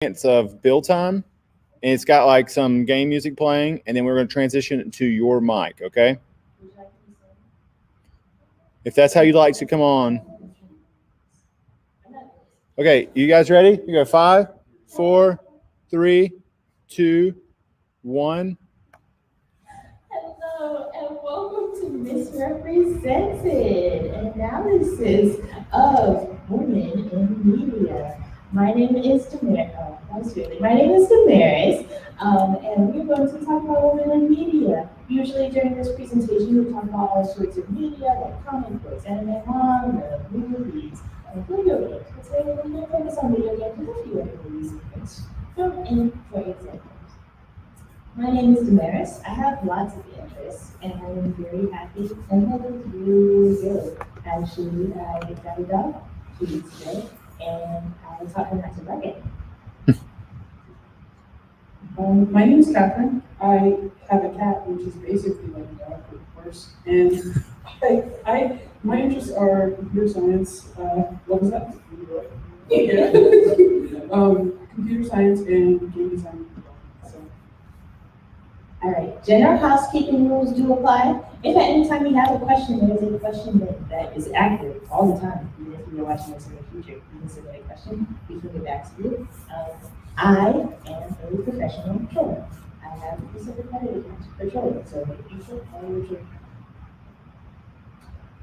of build time, and it's got like some game music playing, and then we're going to transition it to your mic, okay? If that's how you'd like to come on. Okay, you guys ready? You go 5, 4, 3, 2, 1. Hello, and welcome to Misrepresented, an analysis of women in media. My name is Daemeryss, and we're going to talk about women in media. Usually during this presentation, we talk about all sorts of media, like comic books, anime, manga, movies, video games. But today we're going to focus on video games and a few other movies and things. Throw in for examples. My name is Daemeryss. I have lots of interests, and I'm very happy, and that is really good. Actually, I got a dog 2 weeks ago, and I taught her not to bark at me. My name is Catherine. I have a cat, which is basically like a dog, of course. And my interests are computer science. What was that? Yeah. Computer science and game design. All right, general housekeeping rules do apply. If at any time you have a question, there is a question that is accurate all the time. Even if you're watching this in the future, you can submit a question, we can get back to you. I am a professional troller. I have a certificate for trolling, so you should follow your trolling.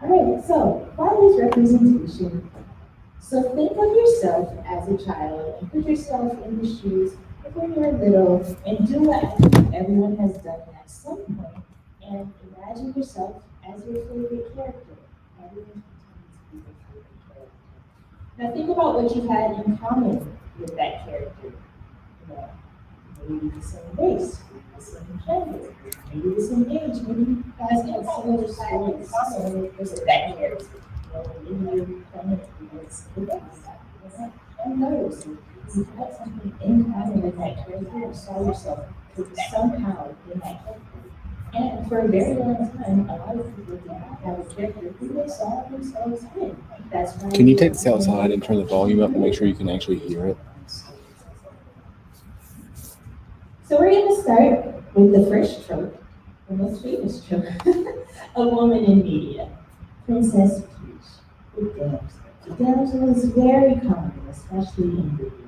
All right, so what is representation? So think of yourself as a child and put yourself in the shoes when you're little, and do what I think everyone has done at some point, and imagine yourself as your favorite character. Everyone can be your favorite character. Now think about what you had in common with that character. You know, maybe the same race, maybe the same gender, maybe the same age, maybe you guys had similar stories with that character. You know, maybe you're playing against the race. And those. You had something in common with that character or saw yourself somehow in that character. And for a very long time, a lot of people did not have a character who they saw themselves in. That's why. Can you take this outside and turn the volume up and make sure you can actually hear it? So we're going to start with the first trope, the most famous trope of women in media, Princess Peach with Damsel. The Damsel is very common, especially in video games.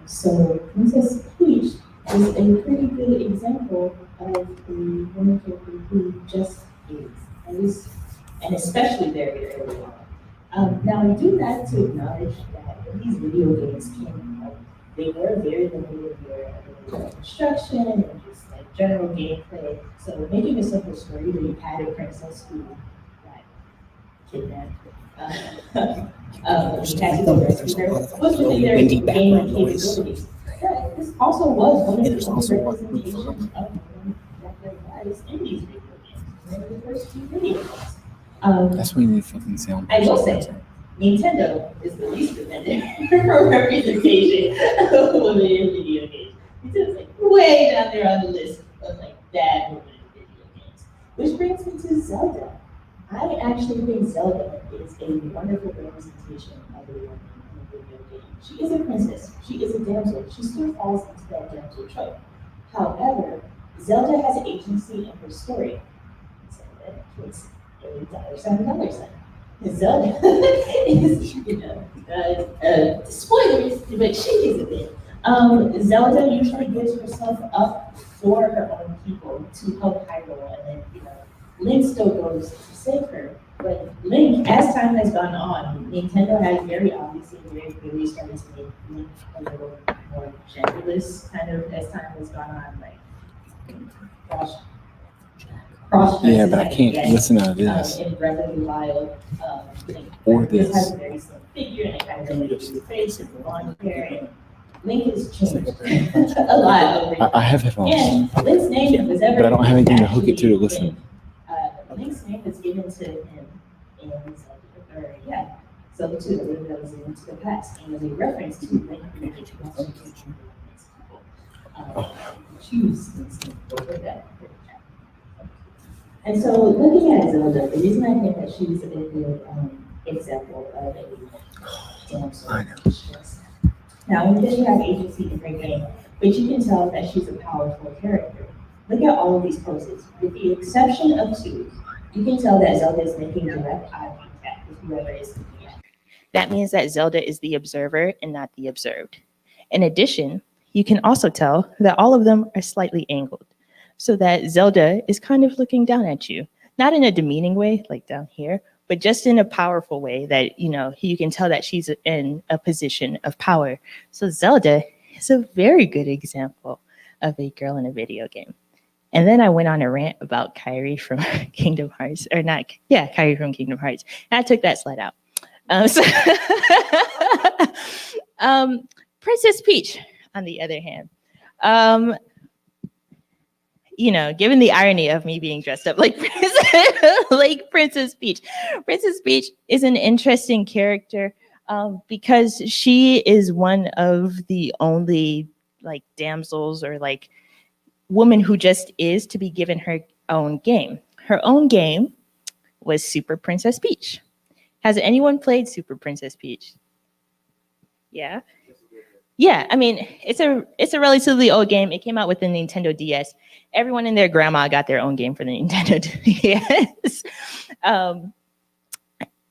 So Princess Peach is a pretty good example of a woman character who just is, and especially very early on. Now I do have to acknowledge that these video games came out, they were very limited in their construction and just like general gameplay. So making a simple story where you had a princess who got kidnapped. Was within their game capabilities. This also was one of the representations of women that there was in these video games. One of the first 2 video games. That's when you need fucking sound. I will say, Nintendo is the least offended for representation of women in video games. Nintendo's like way down there on the list of like bad women in video games. Which brings me to Zelda. I actually think Zelda is a wonderful representation of a woman in a video game. She is a princess, she is a damsel, she still falls into that damsel trope. However, Zelda has agency in her story. Zelda is a $$sign. Zelda is, spoilers, but she is a bit. Zelda usually gives herself up for her own people to help Hyrule, and then, Link still goes to save her, but Link, as time has gone on, Nintendo has very obviously very clearly started to make Link a little more genderless, kind of as time has gone on, like cross. Yeah, but I can't listen to this. In Breath of the Wild, Or this has this. a very slim figure and it kind of relates to his face and the long hair, and Link has changed a lot over I have headphones, and Link's name was ever. but I don't have anything to hook it to listen. Link's name was given to him in Zelda 2, that was into the past, and was a reference to Link being choose over that. And so looking at Zelda, the reason I think that she's a good example of a damsel. Not only does she have agency in her game, but you can tell that she's a powerful character. Look at all of these poses. With the exception of two, you can tell that Zelda is making direct eye contact with whoever is looking at her. That means that Zelda is the observer and not the observed. In addition, you can also tell that all of them are slightly angled, so that Zelda is kind of looking down at you, not in a demeaning way like down here, but just in a powerful way that, you can tell that she's in a position of power. So Zelda is a very good example of a girl in a video game. And then I went on a rant about Kyrie from Kingdom Hearts, or not, yeah, Kyrie from Kingdom Hearts. And I took that slide out. Princess Peach, on the other hand, given the irony of me being dressed up like Princess Peach, Princess Peach is an interesting character because she is one of the only damsels or woman who just is to be given her own game. Her own game was Super Princess Peach. Has anyone played Super Princess Peach? Yeah. Yeah, I mean, it's a relatively old game. It came out with the Nintendo DS. Everyone and their grandma got their own game for the Nintendo DS.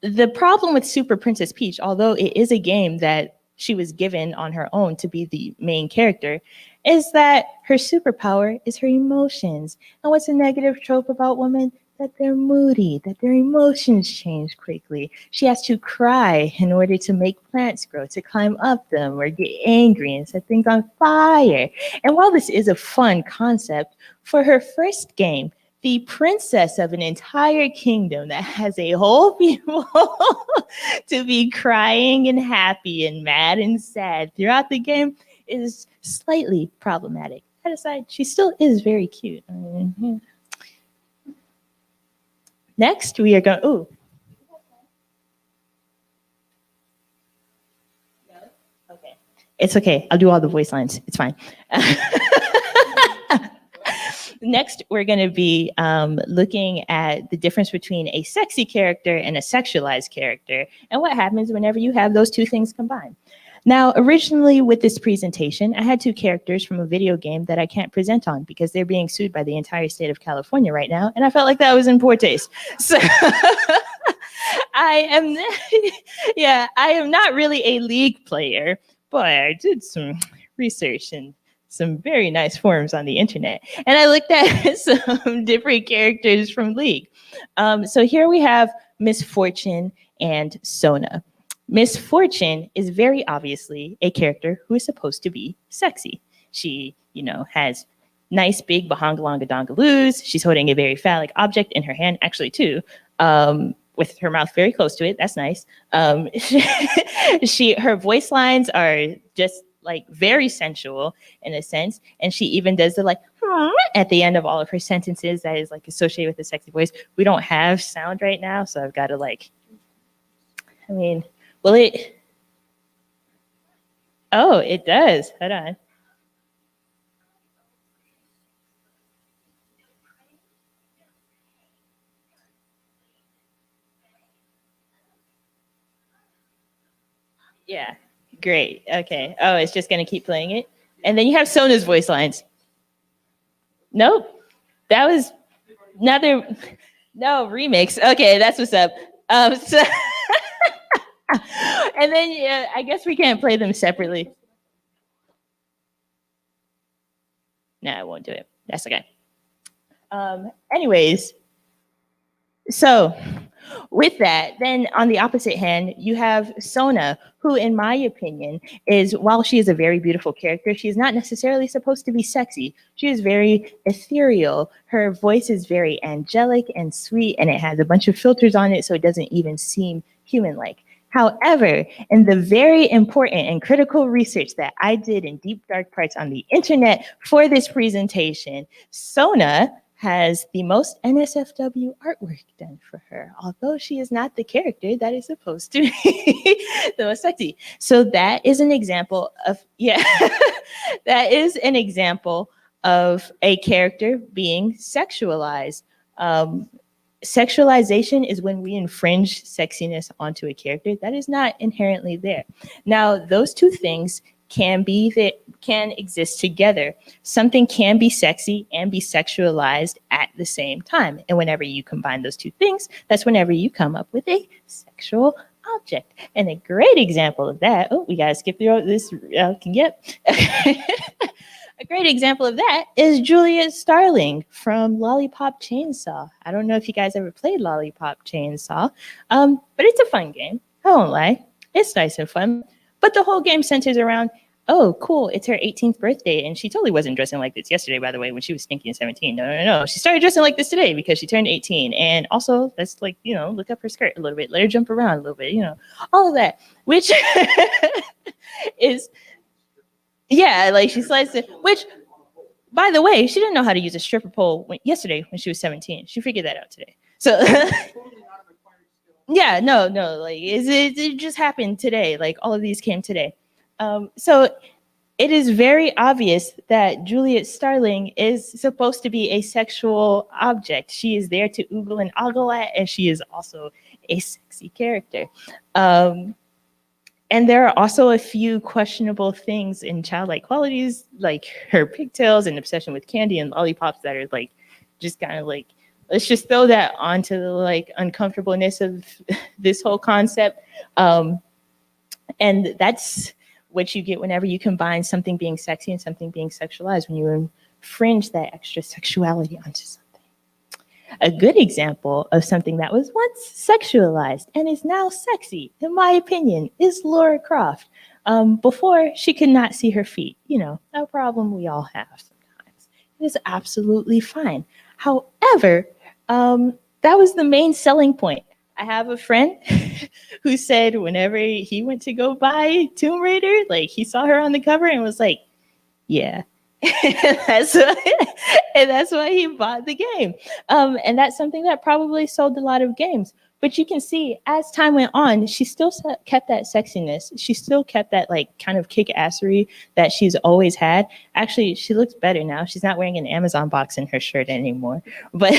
The problem with Super Princess Peach, although it is a game that she was given on her own to be the main character, is that her superpower is her emotions. And what's a negative trope about women? That they're moody, that their emotions change quickly. She has to cry in order to make plants grow, to climb up them or get angry and set things on fire. And while this is a fun concept, for her first game, the princess of an entire kingdom that has a whole people to be crying and happy and mad and sad throughout the game is slightly problematic. That aside, she still is very cute. I mean, yeah. Next, we are going, ooh. Okay. It's okay. I'll do all the voice lines. It's fine. Next, we're going to be looking at the difference between a sexy character and a sexualized character and what happens whenever you have those two things combined. Now, originally with this presentation, I had two characters from a video game that I can't present on because they're being sued by the entire state of California right now, and I felt like that was in poor taste. So I am not really a League player, but I did some research and some very nice forums on the internet, and I looked at some different characters from League. So here we have Miss Fortune and Sona. Miss Fortune is very obviously a character who is supposed to be sexy. She, has nice big bahongalongadongaloos. She's holding a very phallic object in her hand, actually too, with her mouth very close to it. That's nice. Her voice lines are just very sensual in a sense, and she even does the at the end of all of her sentences that is associated with a sexy voice. We don't have sound right now, so I've got to will it? Oh, it does. Hold on. Yeah, great. Okay. Oh, it's just going to keep playing it. And then you have Sona's voice lines. Nope. That was another, no, remix. Okay, that's what's up. So and then I guess we can't play them separately. No, I won't do it. That's okay. Anyways, so with that, then on the opposite hand, you have Sona, who in my opinion while she is a very beautiful character, she is not necessarily supposed to be sexy. She is very ethereal. Her voice is very angelic and sweet, and it has a bunch of filters on it, so it doesn't even seem human-like. However, in the very important and critical research that I did in deep dark parts on the internet for this presentation, Sona has the most NSFW artwork done for her, although she is not the character that is supposed to be the most sexy. So that is an example of, that is an example of a character being sexualized. Sexualization is when we infringe sexiness onto a character that is not inherently there. Now, those two things can exist together. Something can be sexy and be sexualized at the same time. And whenever you combine those two things, that's whenever you come up with a sexual object. And a great example of that, we gotta skip through this, a great example of that is Juliet Starling from Lollipop Chainsaw. I don't know if you guys ever played Lollipop Chainsaw, but it's a fun game. I won't lie. It's nice and fun. But the whole game centers around, oh, cool, it's her 18th birthday. And she totally wasn't dressing like this yesterday, by the way, when she was stinky and 17. No. She started dressing like this today because she turned 18. And also, let's look up her skirt a little bit, let her jump around a little bit, all of that, which is... Yeah, like she slides it, which, by the way, she didn't know how to use a stripper pole yesterday when she was 17. She figured that out today. So, yeah, no, like it just happened today. Like all of these came today. So it is very obvious that Juliet Starling is supposed to be a sexual object. She is there to oogle and ogle at, and she is also a sexy character. And there are also a few questionable things in childlike qualities, like her pigtails and obsession with candy and lollipops that are like, just kind of like, let's just throw that onto the like uncomfortableness of this whole concept. And that's what you get whenever you combine something being sexy and something being sexualized, when you infringe that extra sexuality onto something. A good example of something that was once sexualized and is now sexy, in my opinion, is Lara Croft. Before, she could not see her feet. A problem we all have sometimes. It is absolutely fine. However, that was the main selling point. I have a friend who said whenever he went to go buy Tomb Raider, like he saw her on the cover and was like, yeah. and that's why he bought the game. And that's something that probably sold a lot of games. But you can see as time went on, she still kept that sexiness. She still kept that like kind of kick-assery that she's always had. Actually, she looks better now. She's not wearing an Amazon box in her shirt anymore. But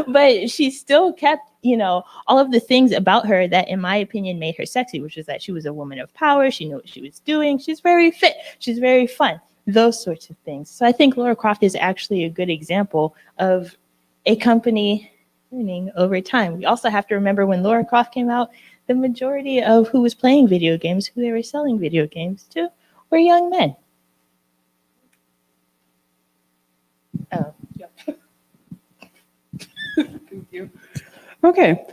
but she still kept, all of the things about her that, in my opinion, made her sexy, which is that she was a woman of power. She knew what she was doing. She's very fit. She's very fun. Those sorts of things. So I think Lara Croft is actually a good example of a company learning over time. We also have to remember when Lara Croft came out, the majority of who was playing video games, who they were selling video games to, were young men. Oh, yeah. Thank you. Okay.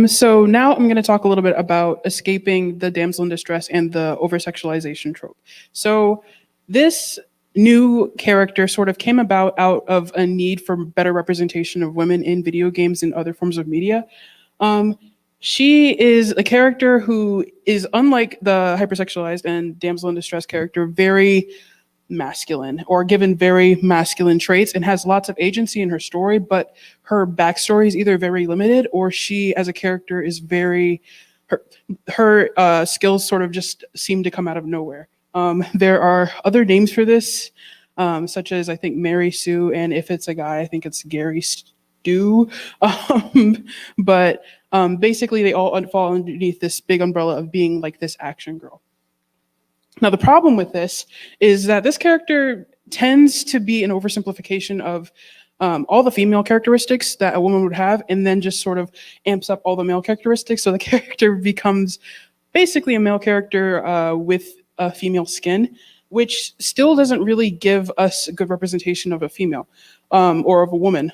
So now I'm going to talk a little bit about escaping the damsel in distress and the over-sexualization trope. So this new character sort of came out of a need for better representation of women in video games and other forms of media. She is a character who is, unlike the hypersexualized and damsel in distress character, very masculine, or given very masculine traits, and has lots of agency in her story, but her backstory is either very limited, or she as a character is very, her skills sort of just seem to come out of nowhere. There are other names for this, such as I think Mary Sue, and if it's a guy, I think it's Gary Stu. But basically they all fall underneath this big umbrella of being like this action girl. Now the problem with this is that this character tends to be an oversimplification of all the female characteristics that a woman would have, and then just sort of amps up all the male characteristics. So the character becomes basically a male character with a female skin, which still doesn't really give us a good representation of a female or of a woman.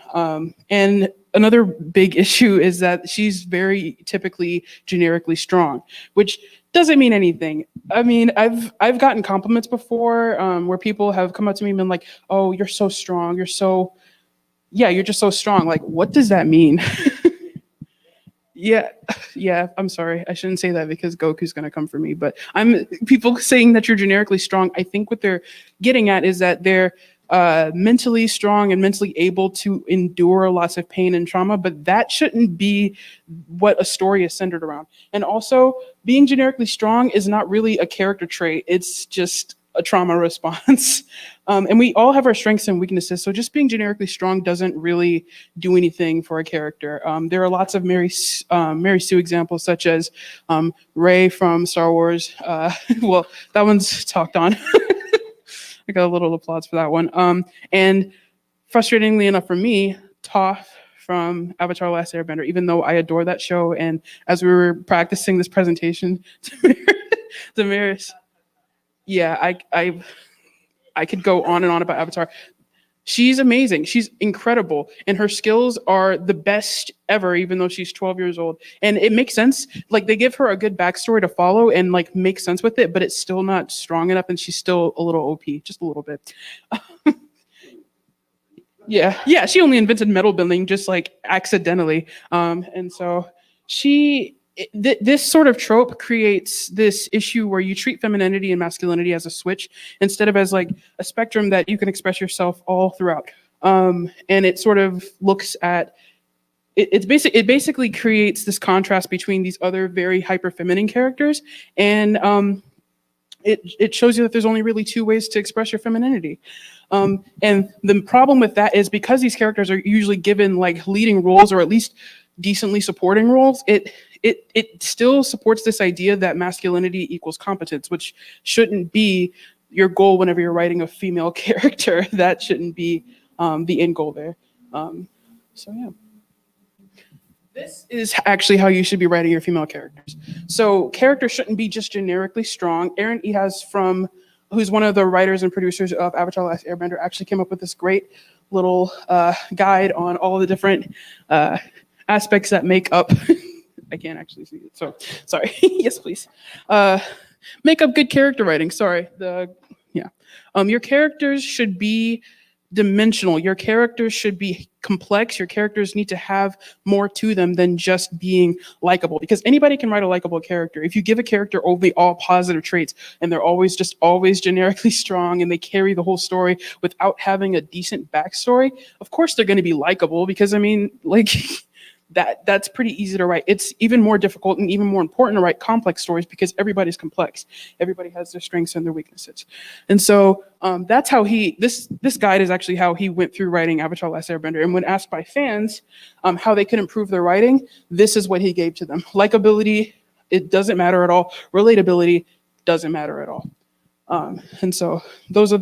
And another big issue is that she's very typically generically strong, which doesn't mean anything. I mean, I've gotten compliments before where people have come up to me and been like, "Oh, you're so strong. You're just so strong." Like, what does that mean? Yeah, I'm sorry. I shouldn't say that because Goku's going to come for me. But people saying that you're generically strong, I think what they're getting at is that they're mentally strong and mentally able to endure lots of pain and trauma, but that shouldn't be what a story is centered around. And also, being generically strong is not really a character trait. It's just a trauma response. And we all have our strengths and weaknesses. So just being generically strong doesn't really do anything for a character. There are lots of Mary Sue examples, such as Rey from Star Wars. Well, that one's talked on. I got a little applause for that one. And frustratingly enough for me, Toph from Avatar: Last Airbender, even though I adore that show, and as we were practicing this presentation, Daemeryss, yeah, I could go on and on about Avatar. She's amazing. She's incredible. And her skills are the best ever, even though she's 12 years old. And it makes sense. Like, they give her a good backstory to follow and like make sense with it, but it's still not strong enough. And she's still a little OP, just a little bit. Yeah. She only invented metal bending just like accidentally. And so this sort of trope creates this issue where you treat femininity and masculinity as a switch instead of as like a spectrum that you can express yourself all throughout. And it sort of looks at it basically creates this contrast between these other very hyper feminine characters, and it shows you that there's only really two ways to express your femininity. And the problem with that is because these characters are usually given like leading roles or at least decently supporting roles, it still supports this idea that masculinity equals competence, which shouldn't be your goal whenever you're writing a female character. That shouldn't be the end goal there. So yeah. This is actually how you should be writing your female characters. So characters shouldn't be just generically strong. Aaron Ehas, who's one of the writers and producers of Avatar: Last Airbender, actually came up with this great little guide on all the different aspects that make up. I can't actually see it, so sorry. Yes, please. Make up good character writing. Sorry. Your characters should be dimensional. Your characters should be complex. Your characters need to have more to them than just being likable, because anybody can write a likable character. If you give a character only all positive traits and they're always generically strong and they carry the whole story without having a decent backstory, of course they're going to be likable, because I mean, like, that's pretty easy to write. It's even more difficult and even more important to write complex stories because everybody's complex. Everybody has their strengths and their weaknesses. And so that's how this guide is actually how he went through writing Avatar: Last Airbender. And when asked by fans how they could improve their writing, this is what he gave to them. Likability, it doesn't matter at all. Relatability doesn't matter at all. And so these are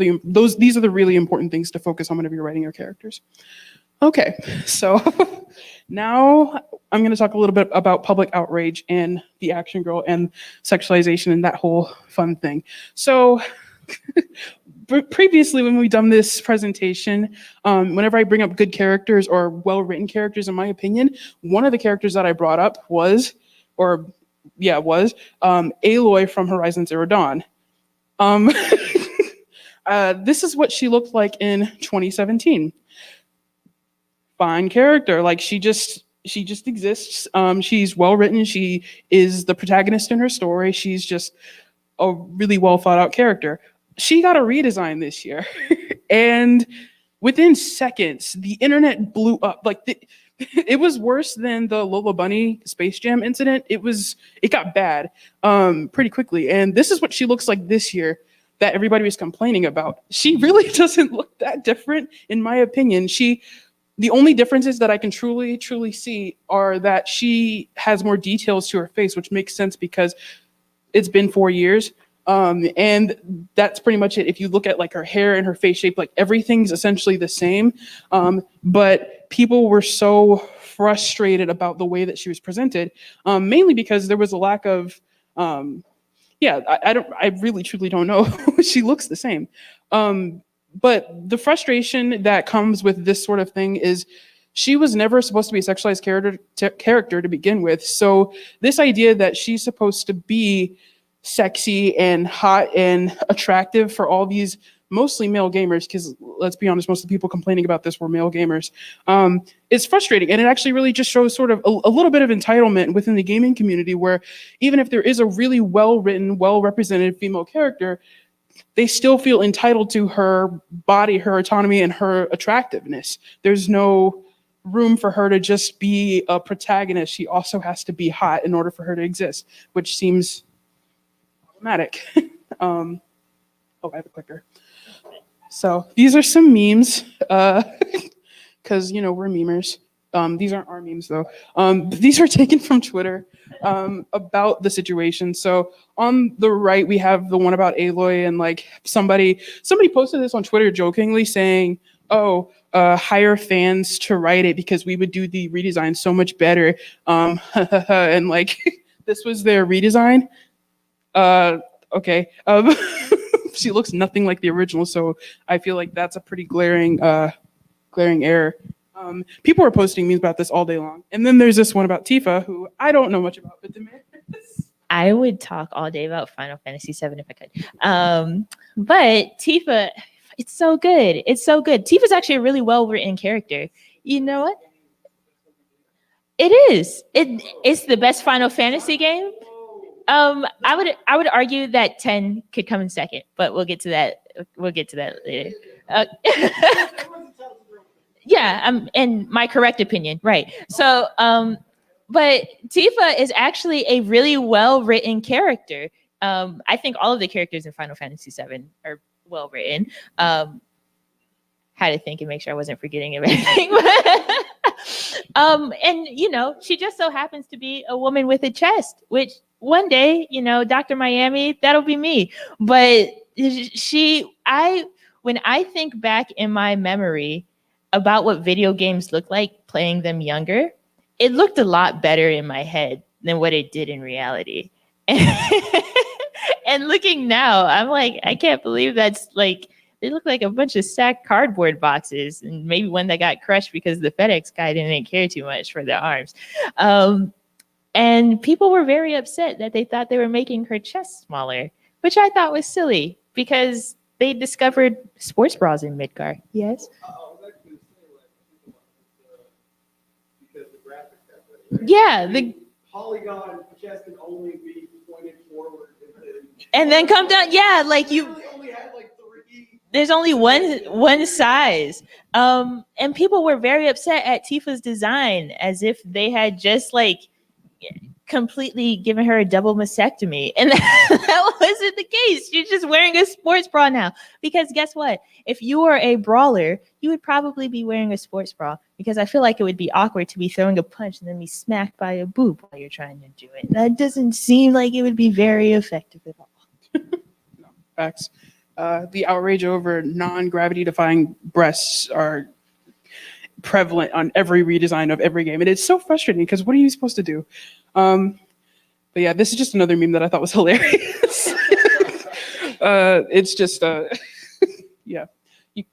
the really important things to focus on whenever you're writing your characters. Okay, so now I'm going to talk a little bit about public outrage and the action girl and sexualization and that whole fun thing. So previously, when we've done this presentation, whenever I bring up good characters or well-written characters, in my opinion, one of the characters that I brought up was Aloy from Horizon Zero Dawn. This is what she looked like in 2017. Fine character, like she just exists. She's well written. She is the protagonist in her story. She's just a really well thought out character. She got a redesign this year, and within seconds, the internet blew up. Like it was worse than the Lola Bunny Space Jam incident. It got bad pretty quickly. And this is what she looks like this year that everybody was complaining about. She really doesn't look that different, in my opinion. The only differences that I can truly see are that she has more details to her face, which makes sense because it's been 4 years. And that's pretty much it. If you look at like her hair and her face shape, like everything's essentially the same. But people were so frustrated about the way that she was presented, mainly because there was a lack of, I really truly don't know. She looks the same. But the frustration that comes with this sort of thing is she was never supposed to be a sexualized character to begin with. So this idea that she's supposed to be sexy and hot and attractive for all these mostly male gamers, because let's be honest, most of the people complaining about this were male gamers, is frustrating. And it actually really just shows sort of a little bit of entitlement within the gaming community, where even if there is a really well-written, well-represented female character, they still feel entitled to her body, her autonomy, and her attractiveness. There's no room for her to just be a protagonist. She also has to be hot in order for her to exist, which seems problematic. Oh, I have a clicker. So these are some memes, because we're memers. These aren't our memes though. These are taken from Twitter about the situation. So on the right we have the one about Eloy, and like somebody posted this on Twitter jokingly saying, "Oh, hire fans to write it because we would do the redesign so much better." And like this was their redesign. Okay. She looks nothing like the original, so I feel like that's a pretty glaring error. People are posting memes about this all day long. And then there's this one about Tifa, who I don't know much about, but Daemeryss. I would talk all day about Final Fantasy VII if I could. But Tifa, it's so good. It's so good. Tifa's actually a really well-written character. You know what? It is. It's the best Final Fantasy game. I would argue that 10 could come in second, but we'll get to that. We'll get to that later. Yeah, and my correct opinion, right? So, but Tifa is actually a really well written character. I think all of the characters in Final Fantasy VII are well written. Had to think and make sure I wasn't forgetting of anything. And she just so happens to be a woman with a chest, which one day, Dr. Miami, that'll be me. But when I think back in my memory about what video games look like playing them younger, it looked a lot better in my head than what it did in reality. And looking now, I'm like, I can't believe that's like, they look like a bunch of stacked cardboard boxes, and maybe one that got crushed because the FedEx guy didn't care too much for the arms. And people were very upset that they thought they were making her chest smaller, which I thought was silly because they discovered sports bras in Midgar. Yes. Yeah, the polygon chest can only be pointed forward and then come down. Yeah, like you. only had like 3. There's only one size. And people were very upset at Tifa's design, as if they had just like completely given her a double mastectomy. And that wasn't the case. She's just wearing a sports bra now. Because guess what? If you were a brawler, you would probably be wearing a sports bra, because I feel like it would be awkward to be throwing a punch and then be smacked by a boob while you're trying to do it. That doesn't seem like it would be very effective at all. No, facts. The outrage over non-gravity defying breasts are prevalent on every redesign of every game. And it's so frustrating because what are you supposed to do? But yeah, this is just another meme that I thought was hilarious. It's just, yeah,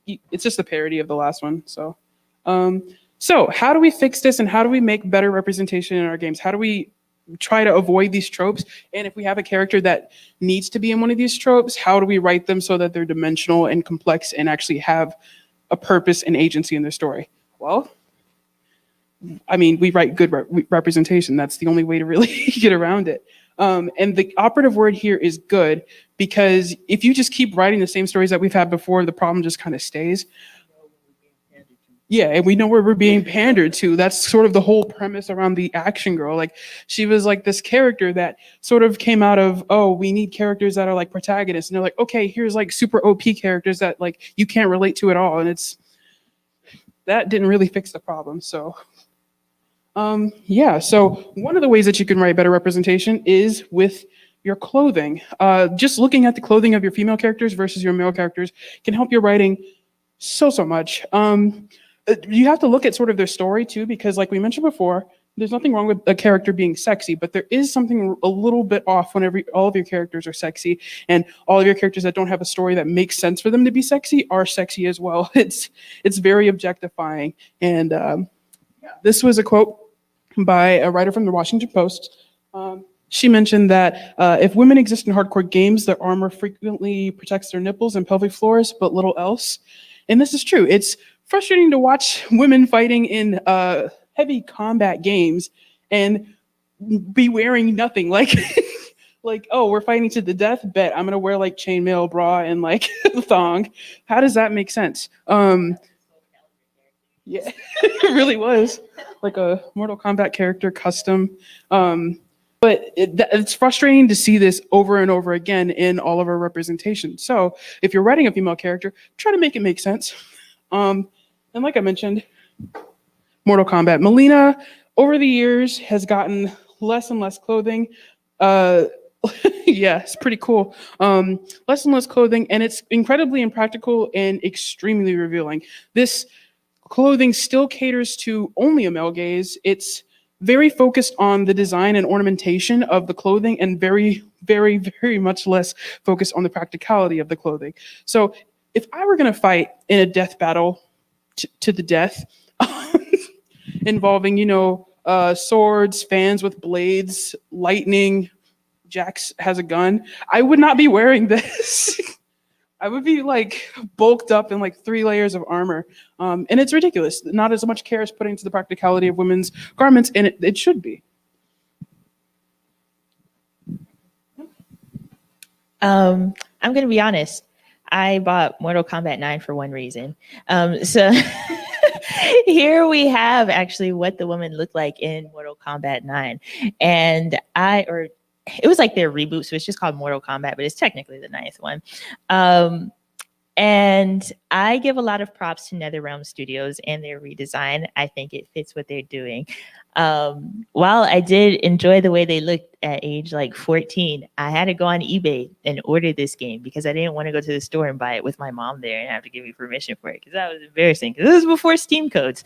it's just a parody of the last one. So how do we fix this, and how do we make better representation in our games? How do we try to avoid these tropes? And if we have a character that needs to be in one of these tropes, how do we write them so that they're dimensional and complex and actually have a purpose and agency in their story? Well, I mean, we write good representation. That's the only way to really get around it. And the operative word here is good, because if you just keep writing the same stories that we've had before, the problem just kind of stays. Yeah, and we know where we're being pandered to. That's sort of the whole premise around the action girl. Like, she was like this character that sort of came out of, oh, we need characters that are like protagonists. And they're like, okay, here's like super OP characters that like you can't relate to at all. And that didn't really fix the problem. So yeah, so one of the ways that you can write better representation is with your clothing. Just looking at the clothing of your female characters versus your male characters can help your writing so much. You have to look at sort of their story too, because like we mentioned before, there's nothing wrong with a character being sexy, but there is something a little bit off whenever all of your characters are sexy, and all of your characters that don't have a story that makes sense for them to be sexy are sexy as well. It's very objectifying. And this was a quote by a writer from the Washington Post. She mentioned that if women exist in hardcore games, their armor frequently protects their nipples and pelvic floors, but little else. And this is true. It's frustrating to watch women fighting in heavy combat games and be wearing nothing. Like, like, oh, we're fighting to the death? Bet I'm gonna wear like chainmail bra and like thong. How does that make sense? Yeah, it really was like a Mortal Kombat character custom. But But it's frustrating to see this over and over again in all of our representation. So if you're writing a female character, try to make it make sense. And like I mentioned, Mortal Kombat. Melina, over the years, has gotten less and less clothing. Yeah, it's pretty cool. Less and less clothing, and it's incredibly impractical and extremely revealing. This clothing still caters to only a male gaze. It's very focused on the design and ornamentation of the clothing and very, very, very much less focused on the practicality of the clothing. So if I were going to fight in a death battle to the death, involving, swords, fans with blades, lightning, Jax has a gun, I would not be wearing this. I would be like bulked up in like 3 layers of armor. And it's ridiculous. Not as much care is put into the practicality of women's garments, and it should be. I'm going to be honest. I bought Mortal Kombat 9 for one reason. So here we have actually what the woman looked like in Mortal Kombat 9. And it was like their reboot, so it's just called Mortal Kombat, but it's technically the 9th one. And I give a lot of props to NetherRealm Studios and their redesign. I think it fits what they're doing. While I did enjoy the way they looked at age like 14, I had to go on eBay and order this game because I didn't want to go to the store and buy it with my mom there and have to give me permission for it because that was embarrassing. Because this was before Steam codes.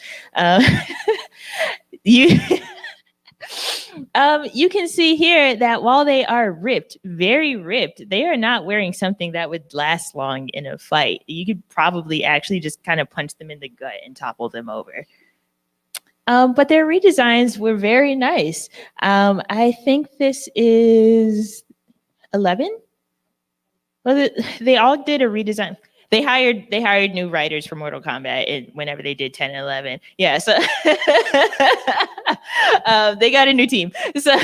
You can see here that while they are ripped, very ripped, they are not wearing something that would last long in a fight. You could probably actually just kind of punch them in the gut and topple them over. But their redesigns were very nice. I think this is 11. Well, they all did a redesign. They hired new writers for Mortal Kombat whenever they did 10 and 11. Yeah, so they got a new team. So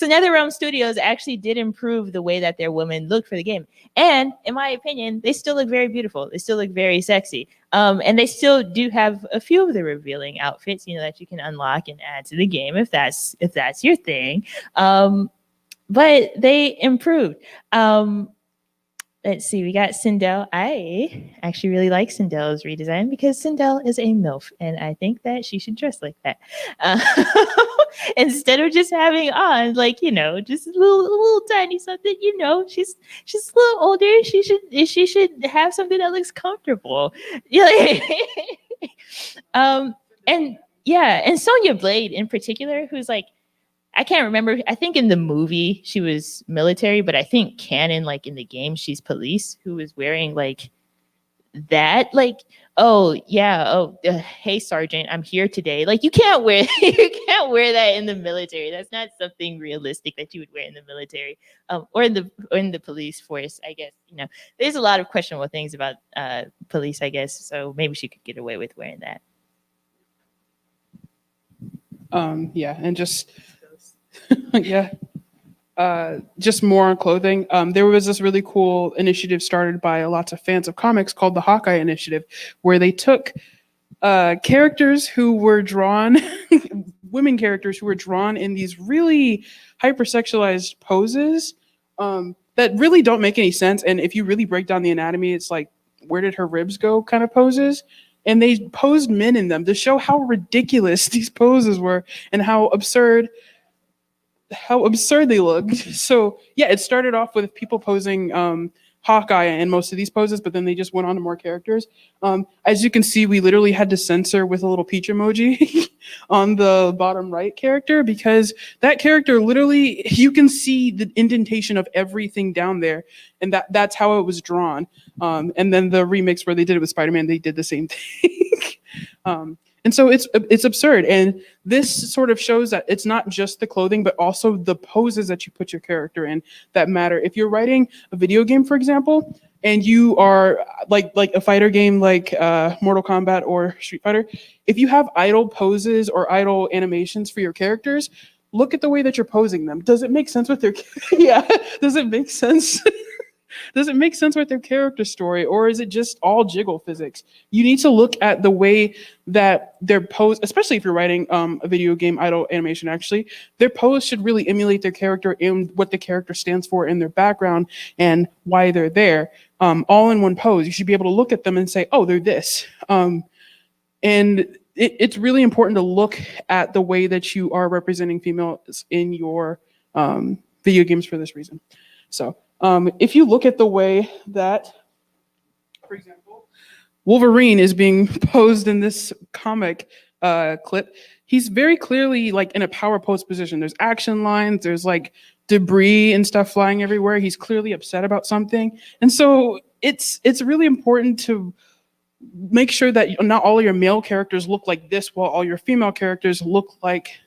NetherRealm Studios actually did improve the way that their women look for the game. And in my opinion, they still look very beautiful. They still look very sexy. And they still do have a few of the revealing outfits, that you can unlock and add to the game if that's your thing. But they improved. Let's see, we got Cindell. I actually really like Cindell's redesign because Cindell is a MILF, and I think that she should dress like that. Instead of just having on, just a little tiny something, she's a little older. She should have something that looks comfortable. And Sonya Blade in particular, who's like, I can't remember. I think in the movie she was military, but I think canon, in the game, she's police who was wearing that. Hey Sergeant, I'm here today. You can't wear that in the military. That's not something realistic that you would wear in the military, or in the police force. I guess there's a lot of questionable things about police. I guess so. Maybe she could get away with wearing that. And just. Just more on clothing. There was this really cool initiative started by lots of fans of comics called the Hawkeye Initiative, where they took characters who were drawn, women characters who were drawn in these really hypersexualized poses that really don't make any sense. And if you really break down the anatomy, it's like, where did her ribs go kind of poses? And they posed men in them to show how ridiculous these poses were and how absurd they looked. So yeah, it started off with people posing Hawkeye in most of these poses, but then they just went on to more characters. As you can see, we literally had to censor with a little peach emoji on the bottom right character, because that character literally, you can see the indentation of everything down there, and that's how it was drawn. And then the remix where they did it with Spider-Man, they did the same thing. And so it's absurd. And this sort of shows that it's not just the clothing, but also the poses that you put your character in that matter. If you're writing a video game, for example, and you are like a fighter game like Mortal Kombat or Street Fighter, if you have idle poses or idle animations for your characters, look at the way that you're posing them. Does it make sense with their yeah, does it make sense? Does it make sense with their character story, or is it just all jiggle physics? You need to look at the way that their pose, especially if you're writing a video game idle animation, actually, their pose should really emulate their character and what the character stands for in their background and why they're there. All in one pose. You should be able to look at them and say, oh, they're this. And it's really important to look at the way that you are representing females in your video games for this reason. So if you look at the way that, for example, Wolverine is being posed in this comic clip, he's very clearly like in a power pose position. There's action lines, there's like debris and stuff flying everywhere. He's clearly upset about something. And so it's really important to make sure that not all of your male characters look like this while all your female characters look like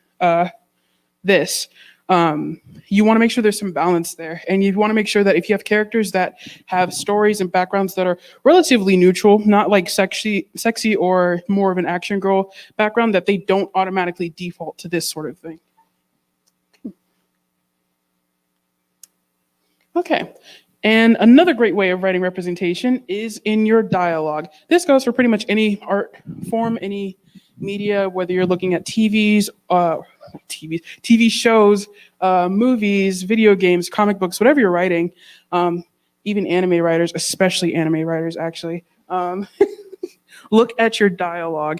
this. You want to make sure there's some balance there, and you want to make sure that if you have characters that have stories and backgrounds that are relatively neutral, not like sexy or more of an action girl background, that they don't automatically default to this sort of thing. Okay. And another great way of writing representation is in your dialogue. This goes for pretty much any art form, any media, whether you're looking at TV shows, movies, video games, comic books, whatever you're writing, even anime writers, especially anime writers, actually. Look at your dialogue.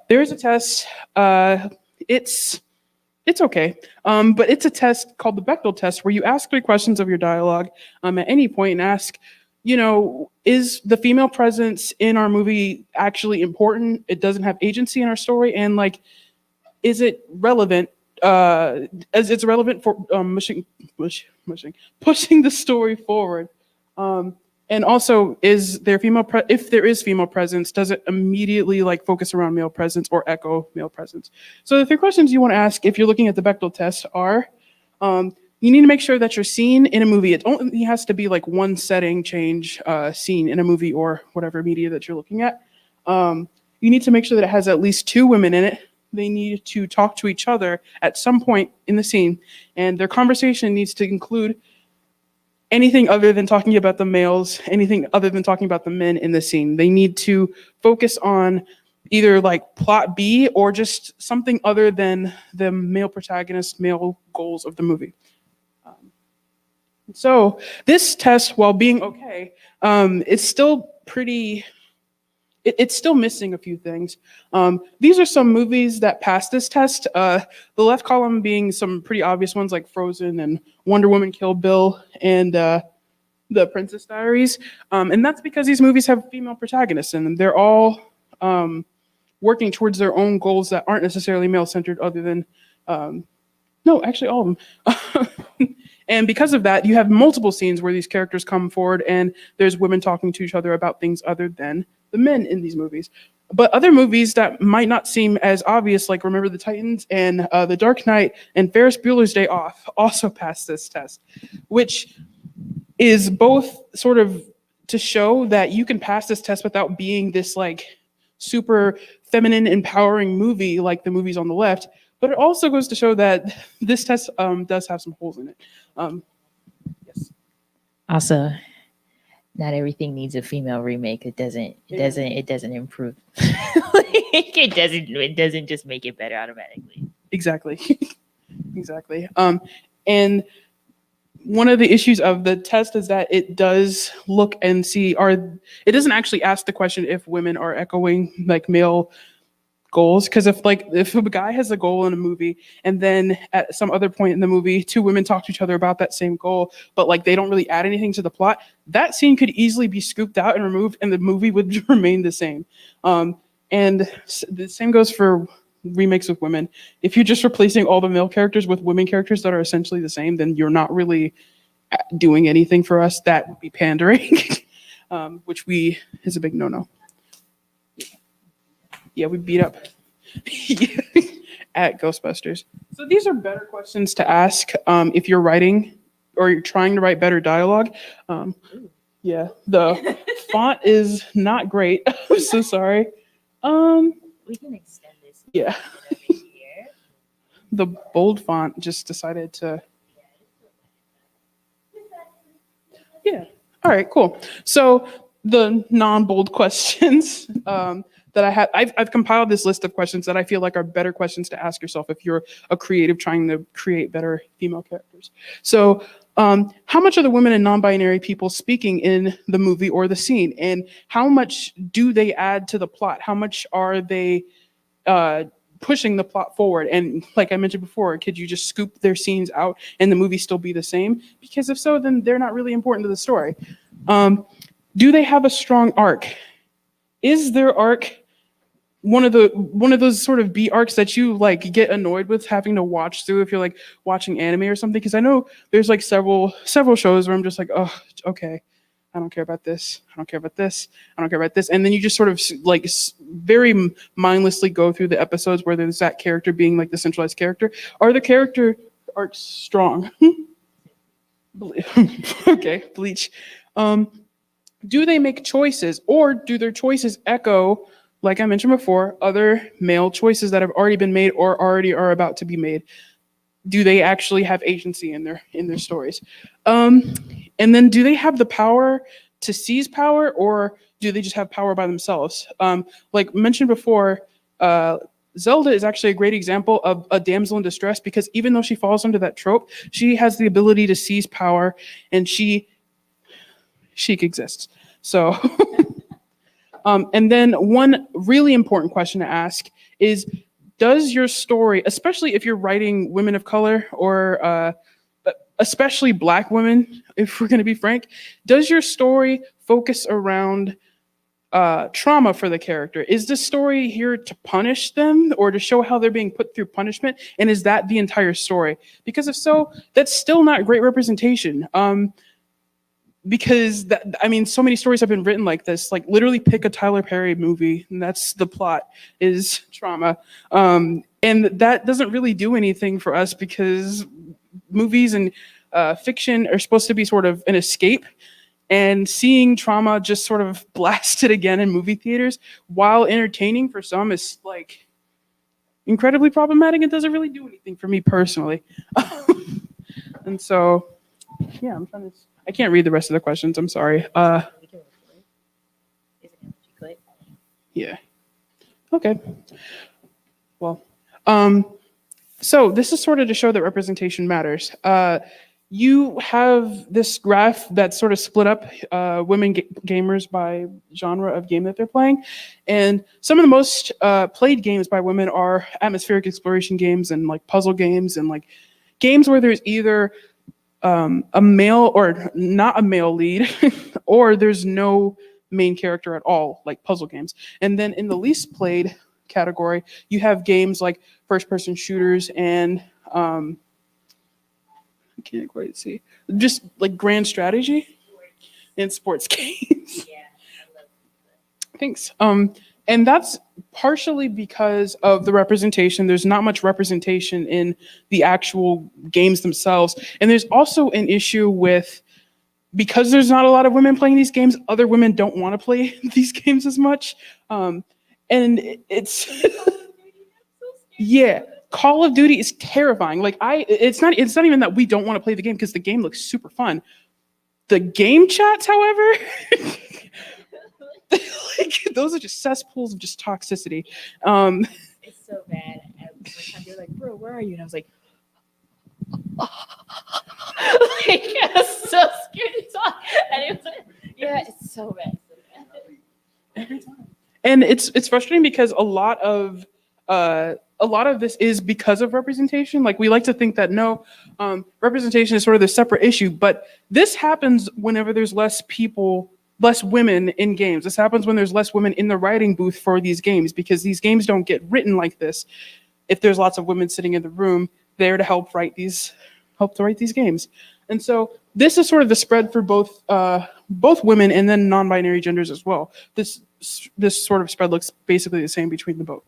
There's a test. It's okay, but it's a test called the Bechtel Test, where you ask 3 questions of your dialogue at any point and ask, is the female presence in our movie actually important? It doesn't have agency in our story, and like, is it relevant? As it's relevant for pushing the story forward. And also, is there if there is female presence, does it immediately like focus around male presence or echo male presence? So the 3 questions you want to ask if you're looking at the Bechtel test are, you need to make sure that your scene in a movie, it only has to be like one setting change scene in a movie or whatever media that you're looking at. You need to make sure that it has at least 2 women in it. They need to talk to each other at some point in the scene, and their conversation needs to include anything other than talking about the males, anything other than talking about the men in the scene. They need to focus on either like plot B or just something other than the male protagonist, male goals of the movie. So this test, while being okay, it's still pretty, it's still missing a few things. These are some movies that passed this test. The left column being some pretty obvious ones like Frozen and Wonder Woman, Kill Bill, and The Princess Diaries. And that's because these movies have female protagonists in them. They're all working towards their own goals that aren't necessarily male-centered, other than, no, actually all of them. And because of that, you have multiple scenes where these characters come forward and there's women talking to each other about things other than the men in these movies. But other movies that might not seem as obvious, like Remember the Titans and The Dark Knight and Ferris Bueller's Day Off, also passed this test, which is both sort of to show that you can pass this test without being this like super feminine, empowering movie like the movies on the left. But it also goes to show that this test does have some holes in it. Yes. Also, not everything needs a female remake. It doesn't improve. It doesn't just make it better automatically. Exactly. Exactly. And one of the issues of the test is that it does look and see, it doesn't actually ask the question if women are echoing like male goals. Because if a guy has a goal in a movie and then at some other point in the movie 2 women talk to each other about that same goal, but like they don't really add anything to the plot, that scene could easily be scooped out and removed and the movie would remain the same. And the same goes for remakes with women. If you're just replacing all the male characters with women characters that are essentially the same, then you're not really doing anything for us. That would be pandering, which is a big no-no. Yeah, we beat up at Ghostbusters. So these are better questions to ask if you're writing or you're trying to write better dialogue. Yeah, the font is not great. I'm so sorry. We can extend this. Yeah. Here. The bold font just decided to. Yeah. All right, cool. So the non-bold questions that I had, I've compiled this list of questions that I feel like are better questions to ask yourself if you're a creative trying to create better female characters. So how much are the women and non-binary people speaking in the movie or the scene? And how much do they add to the plot? How much are they pushing the plot forward? And like I mentioned before, could you just scoop their scenes out and the movie still be the same? Because if so, then they're not really important to the story. Do they have a strong arc? Is their arc one of those sort of B arcs that you like get annoyed with having to watch through if you're like watching anime or something? Because I know there's like several shows where I'm just like, oh, okay, I don't care about this. I don't care about this. I don't care about this. And then you just sort of like very mindlessly go through the episodes where there's that character being like the centralized character. Are the character arcs strong? Okay, Bleach. Do they make choices, or do their choices echo, like I mentioned before, other male choices that have already been made or already are about to be made? Do they actually have agency in their stories? And then do they have the power to seize power, or do they just have power by themselves? Like mentioned before, Zelda is actually a great example of a damsel in distress, because even though she falls under that trope, she has the ability to seize power, and she exists. So, and then one really important question to ask is, does your story, especially if you're writing women of color or especially Black women, if we're going to be frank, does your story focus around trauma for the character? Is the story here to punish them or to show how they're being put through punishment? And is that the entire story? Because if so, that's still not great representation. Because so many stories have been written like this. Like literally pick a Tyler Perry movie, and that's the plot is trauma. And that doesn't really do anything for us, because movies and fiction are supposed to be sort of an escape. And seeing trauma just sort of blasted again in movie theaters, while entertaining for some, is like incredibly problematic. It doesn't really do anything for me personally. And so, yeah, I can't read the rest of the questions. I'm sorry. Yeah. Okay. Well, so this is sort of to show that representation matters. You have this graph that's sort of split up women gamers by genre of game that they're playing. And some of the most played games by women are atmospheric exploration games and like puzzle games and like games where there's either a male or not a male lead, or there's no main character at all, like puzzle games. And then in the least played category, you have games like first-person shooters and I can't quite see, just like grand strategy and sports games. Yeah, I love that. Thanks. And that's partially because of the representation. There's not much representation in the actual games themselves. And there's also an issue with, because there's not a lot of women playing these games, other women don't want to play these games as much. And it's, yeah, Call of Duty is terrifying. Like it's not even that we don't want to play the game, because the game looks super fun. The game chats, however, like those are just cesspools of just toxicity. It's so bad. And one time they were like, "Bro, where are you?" And I was like, like I was so scared to talk. And it was like, yeah, it's so bad. Every time. And it's frustrating because a lot of this is because of representation. Like we like to think that no, representation is sort of the separate issue, but this happens whenever there's less women in games. This happens when there's less women in the writing booth for these games, because these games don't get written like this if there's lots of women sitting in the room there to help write these games. And so this is sort of the spread for both women and then non-binary genders as well. This sort of spread looks basically the same between the both.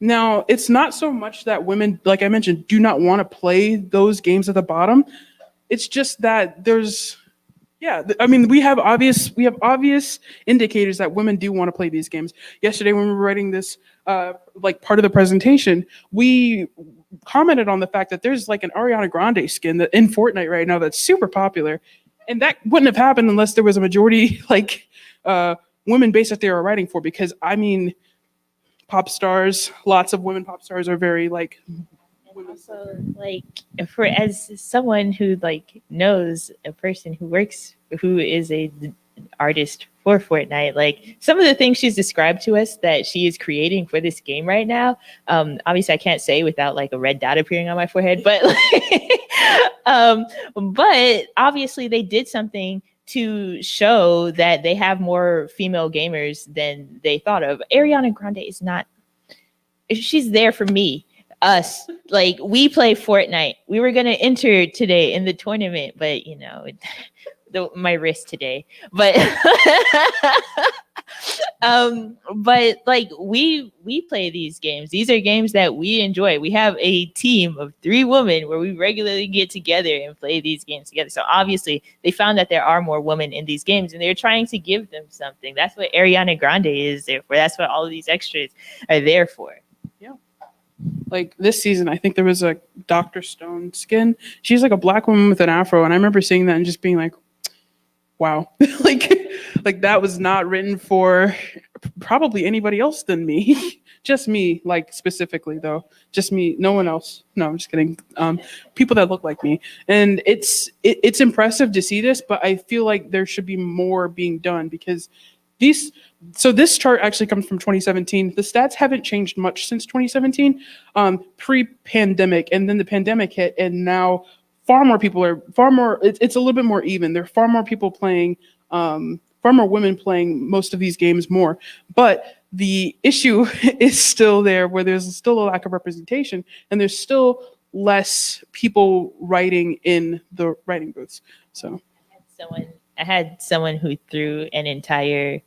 Now, it's not so much that women, like I mentioned, do not want to play those games at the bottom. It's just that we have obvious indicators that women do want to play these games. Yesterday, when we were writing this, like part of the presentation, we commented on the fact that there's like an Ariana Grande skin that in Fortnite right now that's super popular. And that wouldn't have happened unless there was a majority like women base that they were writing for. Because I mean, pop stars, lots of women pop stars are very like. And also, like, for as someone who like knows a person who is a artist for Fortnite, like some of the things she's described to us that she is creating for this game right now. Obviously, I can't say without like a red dot appearing on my forehead, but but obviously they did something to show that they have more female gamers than they thought of. Ariana Grande is not. She's there for me. Us, like, we play Fortnite. We were gonna enter today in the tournament, but my wrist today. But but like we play these games. These are games that we enjoy. We have a team of 3 women where we regularly get together and play these games together. So obviously they found that there are more women in these games and they're trying to give them something. That's what Ariana Grande is there for. That's what all of these extras are there for. Like this season, I think there was a Dr. Stone skin. She's like a black woman with an afro, and I remember seeing that and just being like, "Wow!" like that was not written for probably anybody else than me. Just me, like specifically though, just me. No one else. No, I'm just kidding. People that look like me, and it's impressive to see this, but I feel like there should be more being done because this chart actually comes from 2017. The stats haven't changed much since 2017, pre-pandemic, and then the pandemic hit, and now it's a little bit more even. There are far more people playing, far more women playing most of these games more. But the issue is still there where there's still a lack of representation, and there's still less people writing in the writing booths. So I had someone who threw an entire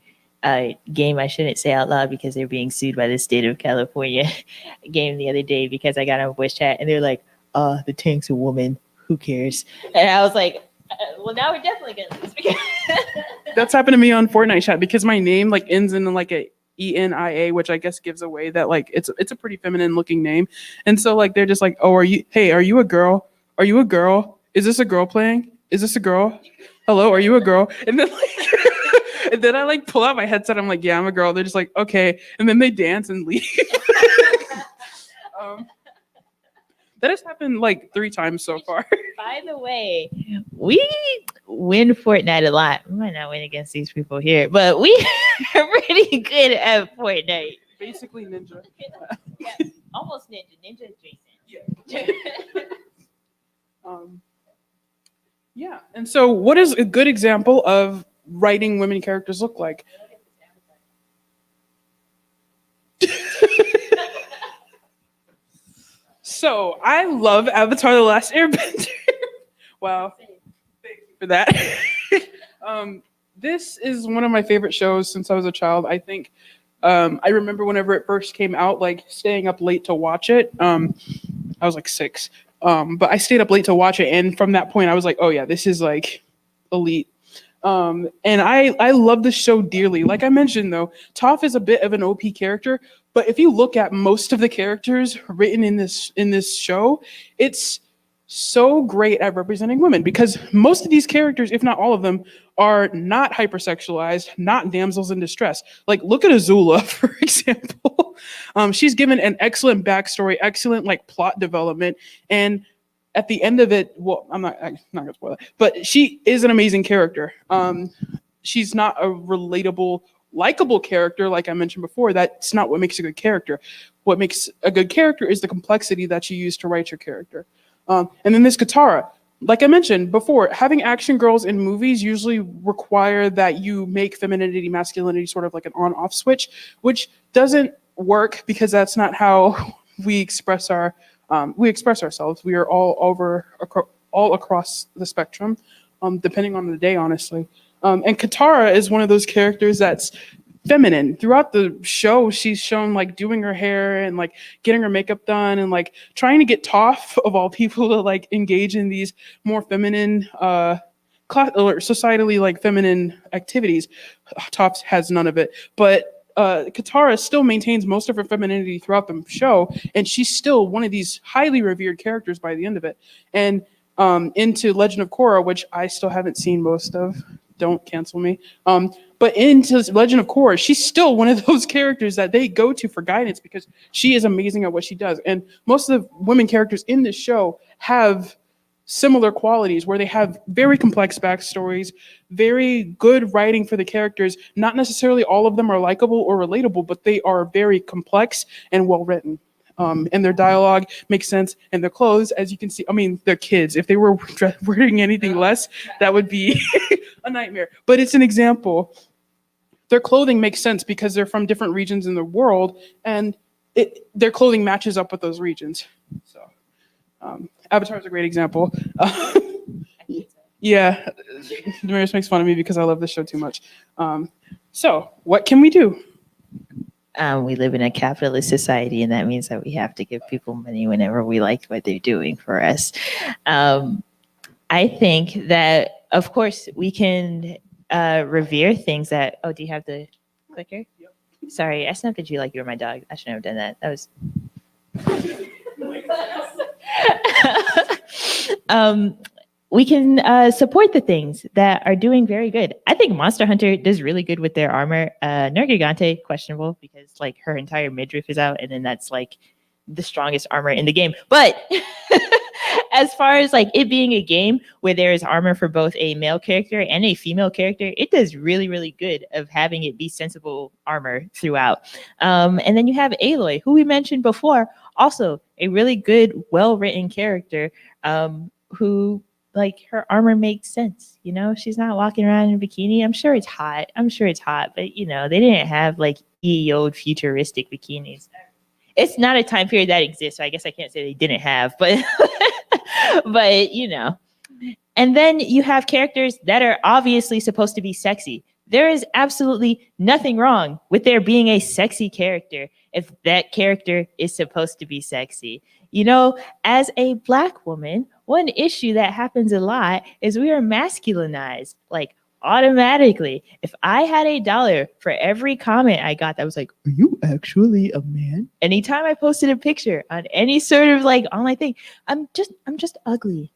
game I shouldn't say out loud because they're being sued by the state of California game the other day because I got on a voice chat and they're like, the tank's a woman, who cares? And I was like, well, now we're definitely gonna lose because that's happened to me on Fortnite chat because my name like ends in like a ENIA, which I guess gives away that like it's a pretty feminine looking name. And so like they're just like, oh, are you a girl? Are you a girl? Is this a girl playing? Is this a girl? Hello, are you a girl? And then like and then I like pull out my headset. I'm like, yeah, I'm a girl. They're just like, okay. And then they dance and leave. That has happened like 3 times so far. By the way, we win Fortnite a lot. We might not win against these people here, but we are pretty good at Fortnite. Basically ninja. Yeah, almost ninja. Ninja adjacent. Yeah. Yeah. And so what does a good example of writing women characters look like? So I love Avatar: The Last Airbender. Wow. Thank you for that. This is one of my favorite shows since I was a child. I think I remember whenever it first came out, like staying up late to watch it. I was like 6. But I stayed up late to watch it. And from that point, I was like, oh yeah, this is like elite. And I love this show dearly. Like I mentioned though, Toph is a bit of an OP character, but if you look at most of the characters written in this show, it's so great at representing women because most of these characters, if not all of them, are not hypersexualized, not damsels in distress. Like look at Azula, for example. She's given an excellent backstory, excellent like plot development, and at the end of it, well, I'm not gonna spoil it, but she is an amazing character. She's not a relatable, likable character, like I mentioned before. That's not what makes a good character. What makes a good character is the complexity that you use to write your character. And then there's Katara. Like I mentioned before, having action girls in movies usually require that you make femininity, masculinity sort of like an on-off switch, which doesn't work because that's not how we express ourselves. We are all across the spectrum, depending on the day, honestly. And Katara is one of those characters that's feminine. Throughout the show, she's shown like doing her hair and like getting her makeup done and like trying to get Toph, of all people, to like engage in these more feminine, or societally like feminine activities. Toph has none of it, but Katara still maintains most of her femininity throughout the show, and she's still one of these highly revered characters by the end of it. And into Legend of Korra, which I still haven't seen most of. Don't cancel me. But into Legend of Korra, she's still one of those characters that they go to for guidance because she is amazing at what she does. And most of the women characters in this show have similar qualities where they have very complex backstories, very good writing for the characters. Not necessarily all of them are likable or relatable, but they are very complex and well written. And their dialogue makes sense, and their clothes, as you can see, I mean, they're kids. If they were wearing anything less, that would be a nightmare. But it's an example. Their clothing makes sense because they're from different regions in the world, and their clothing matches up with those regions. So, Avatar is a great example. Yeah, Daemeryss makes fun of me because I love this show too much. So, what can we do? We live in a capitalist society, and that means that we have to give people money whenever we like what they're doing for us. I think that, of course, we can revere things that. Oh, do you have the clicker? Yep. Sorry, I snapped at you like you were my dog. I shouldn't have done that. That was. We can support the things that are doing very good. I think Monster Hunter does really good with their armor. Nergigante, questionable because like her entire midriff is out, and then that's like the strongest armor in the game. But as far as like it being a game where there is armor for both a male character and a female character, it does really, really good of having it be sensible armor throughout. And then you have Aloy, who we mentioned before, also a really good, well-written character who like her armor makes sense. You know, she's not walking around in a bikini. I'm sure it's hot, but you know, they didn't have like old futuristic bikinis. It's not a time period that exists, so I guess I can't say they didn't have, but but you know. And then you have characters that are obviously supposed to be sexy. There is absolutely nothing wrong with there being a sexy character if that character is supposed to be sexy. You know, as a Black woman, one issue that happens a lot is we are masculinized, like automatically. If I had $1 for every comment I got that was like, "Are you actually a man?" Anytime I posted a picture on any sort of like online thing, I'm just ugly.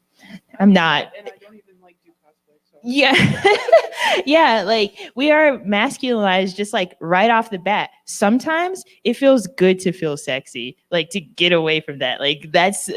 I'm not. And I don't even like do cosplay. So. Yeah. Yeah, like we are masculinized just like right off the bat. Sometimes it feels good to feel sexy, like to get away from that. Like that's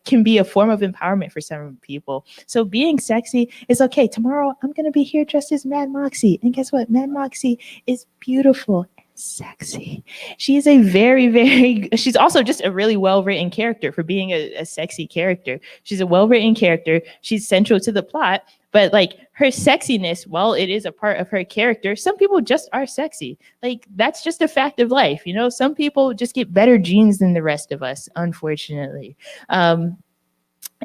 can be a form of empowerment for some people. So being sexy is okay. Tomorrow I'm going to be here dressed as Mad Moxie. And guess what? Mad Moxie is beautiful and sexy. She is a very, very, she's also just a really well-written character for being a sexy character. She's a well-written character. She's central to the plot. But like her sexiness, while it is a part of her character, some people just are sexy. Like that's just a fact of life. You know, some people just get better genes than the rest of us, unfortunately. And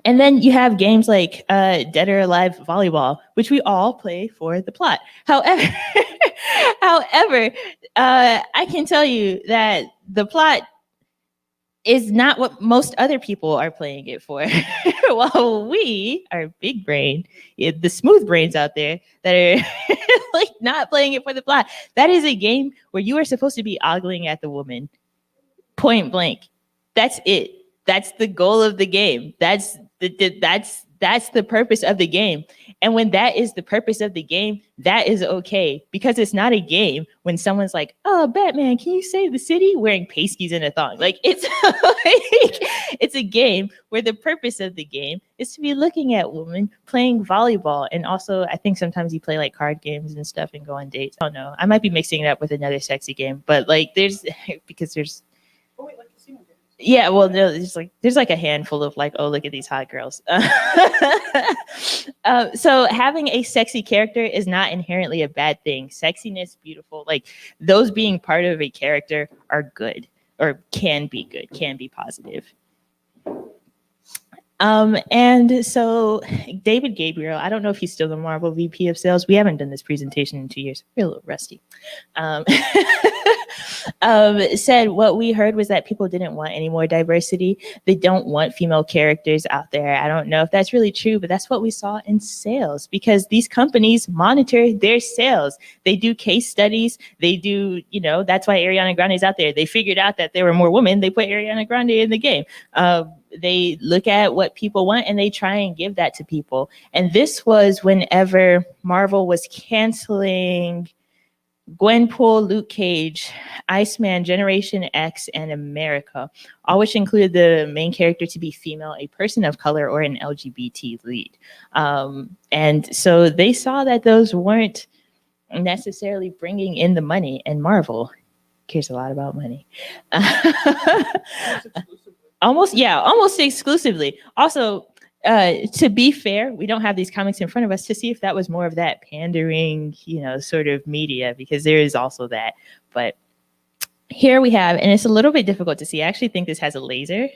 then you have games like Dead or Alive Volleyball, which we all play for the plot. However, I can tell you that the plot is not what most other people are playing it for. While we are big brain, the smooth brains out there that are like not playing it for the plot. That is a game where you are supposed to be ogling at the woman. Point blank. That's it. That's the goal of the game. That's the purpose of the game. And when that is the purpose of the game, that is okay. Because it's not a game when someone's like, "Oh, Batman, can you save the city?" wearing pasties and a thong. Like it's like, it's a game where the purpose of the game is to be looking at women playing volleyball. And also I think sometimes you play like card games and stuff and go on dates. I don't know. I might be mixing it up with another sexy game, but like there's Oh, wait, like casino games. yeah, well, no, there's like a handful of like, oh, look at these hot girls. So having a sexy character is not inherently a bad thing. Sexiness, beautiful, like those being part of a character are good or can be good, can be positive. And so David Gabriel, I don't know if he's still the Marvel VP of sales. We haven't done this presentation in 2 years. We're a little rusty. said what we heard was that people didn't want any more diversity. They don't want female characters out there. I don't know if that's really true, but that's what we saw in sales because these companies monitor their sales. They do case studies. They do, that's why Ariana Grande is out there. They figured out that there were more women. They put Ariana Grande in the game. They look at what people want and they try and give that to people. And this was whenever Marvel was canceling Gwenpool, Luke Cage, Iceman, Generation X, and America, all which included the main character to be female, a person of color, or an LGBT lead. And so they saw that those weren't necessarily bringing in the money, and Marvel cares a lot about money. Almost exclusively. Also, to be fair, we don't have these comics in front of us to see if that was more of that pandering, sort of media, because there is also that. But here we have, and it's a little bit difficult to see. I actually think this has a laser.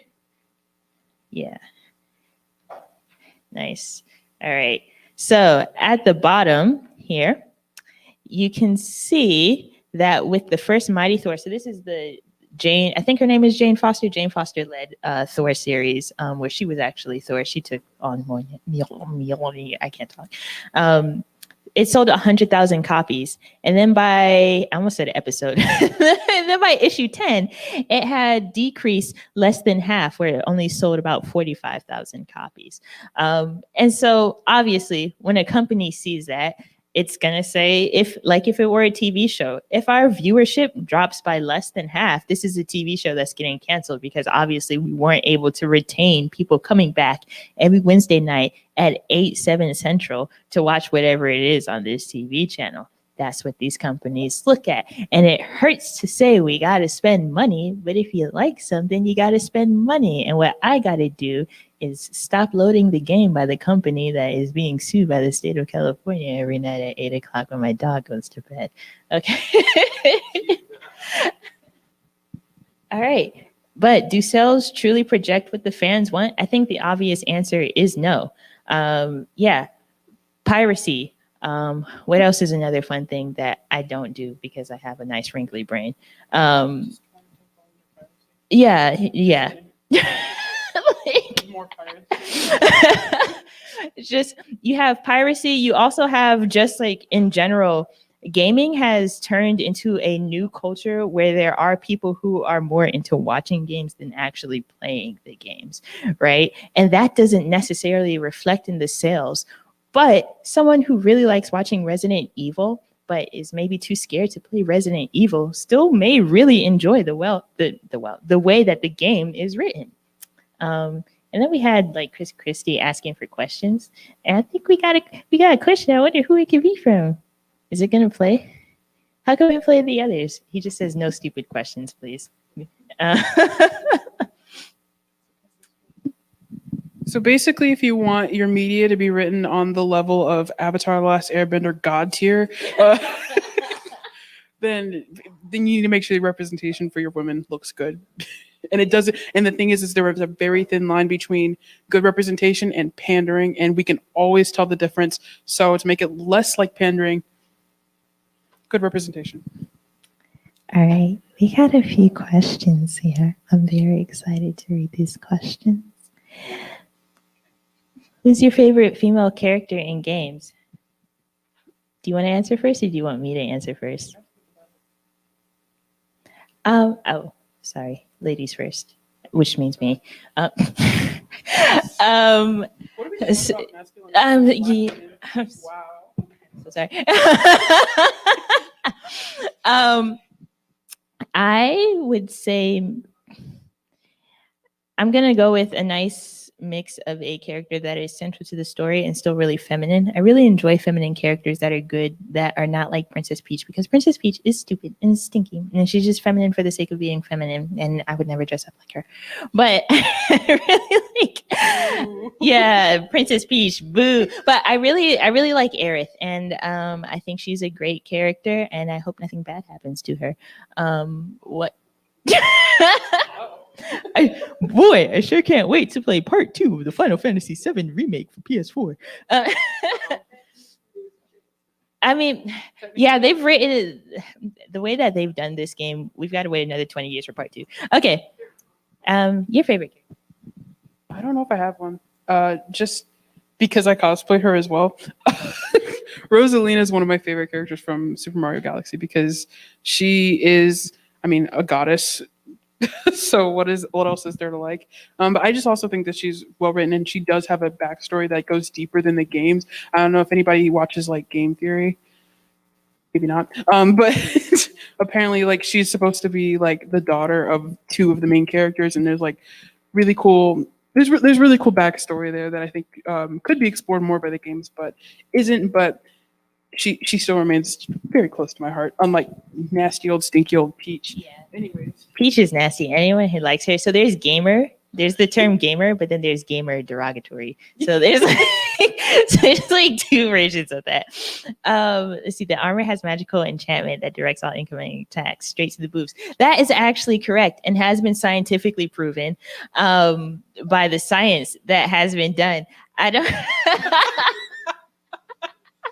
Yeah. Nice. All right. So at the bottom here, you can see that with the first Mighty Thor, so this is the Jane, I think her name is Jane Foster. Jane Foster led Thor series, where she was actually Thor. She took on more. I can't talk. It sold 100,000 copies, and then I almost said episode. And then by issue 10, it had decreased less than half, where it only sold about 45,000 copies. And so, obviously, when a company sees that, it's going to say, if it were a TV show, if our viewership drops by less than half, this is a TV show that's getting canceled because obviously we weren't able to retain people coming back every Wednesday night at 8/7 Central to watch whatever it is on this TV channel. That's what these companies look at. And it hurts to say we got to spend money, but if you like something, you got to spend money. And what I got to do is stop loading the game by the company that is being sued by the state of California every night at 8 o'clock when my dog goes to bed. Okay. All right. But do sales truly project what the fans want? I think the obvious answer is no. Yeah. Piracy. What else is another fun thing that I don't do because I have a nice wrinkly brain? Yeah. More pirates. It's just, you have piracy. You also have, just like in general, gaming has turned into a new culture where there are people who are more into watching games than actually playing the games, right? And that doesn't necessarily reflect in the sales. But someone who really likes watching Resident Evil, but is maybe too scared to play Resident Evil, still may really enjoy the way that the game is written. And then we had like Chris Christie asking for questions, and I think we got a question. I wonder who it could be from. Is it gonna play? How can we play the others? He just says no stupid questions, please. So basically, if you want your media to be written on the level of Avatar: The Last Airbender God tier, then you need to make sure the representation for your women looks good. And it doesn't. And the thing is there is a very thin line between good representation and pandering, and we can always tell the difference. So to make it less like pandering, good representation. All right, we got a few questions here. I'm very excited to read these questions. Who's your favorite female character in games? Do you want to answer first, or do you want me to answer first? Oh, sorry. Ladies first, which means me. What are we talking about masculine? Wow. So sorry. I would say I'm gonna go with a nice mix of a character that is central to the story and still really feminine. I really enjoy feminine characters that are good, that are not like Princess Peach, because Princess Peach is stupid and stinky, and she's just feminine for the sake of being feminine, and I would never dress up like her. But I really like, yeah, Princess Peach, boo. But I really like Aerith, and I think she's a great character, and I hope nothing bad happens to her. What? I sure can't wait to play part 2 of the Final Fantasy VII remake for PS4. I mean, yeah, they've written it, the way that they've done this game. We've got to wait another 20 years for part 2. Okay. Your favorite character? I don't know if I have one. Just because I cosplay her as well. Rosalina is one of my favorite characters from Super Mario Galaxy because she is, I mean, a goddess. So what else is there to like? But I just also think that she's well written and she does have a backstory that goes deeper than the games. I don't know if anybody watches like game theory. Maybe not. But apparently like she's supposed to be like the daughter of 2 of the main characters, and there's like really cool there's really cool backstory there that I think could be explored more by the games, but isn't. But she still remains very close to my heart, unlike nasty old stinky old Peach. Yeah. Anyways, Peach is nasty. Anyone who likes her. So there's gamer. There's the term gamer, but then there's gamer derogatory. So there's like 2 versions of that. Let's see. The armor has magical enchantment that directs all incoming attacks straight to the boobs. That is actually correct and has been scientifically proven by the science that has been done. I don't.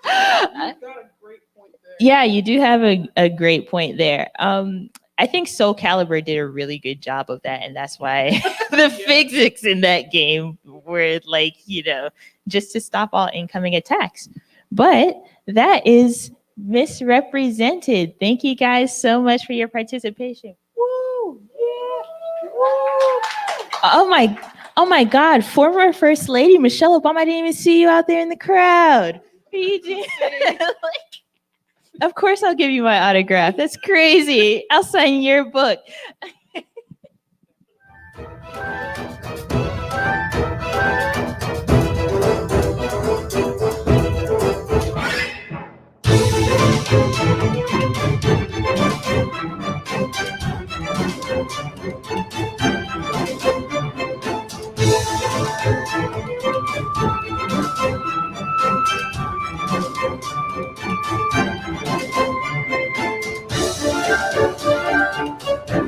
You've got a great point there. Yeah, you do have a great point there. I think Soul Calibur did a really good job of that, and that's why the physics in that game were like, just to stop all incoming attacks. But that is misrepresented. Thank you guys so much for your participation. Woo! Yeah! Woo! Oh my God! Former First Lady Michelle Obama, I didn't even see you out there in the crowd. You did. Of course I'll give you my autograph. That's crazy. I'll sign your book.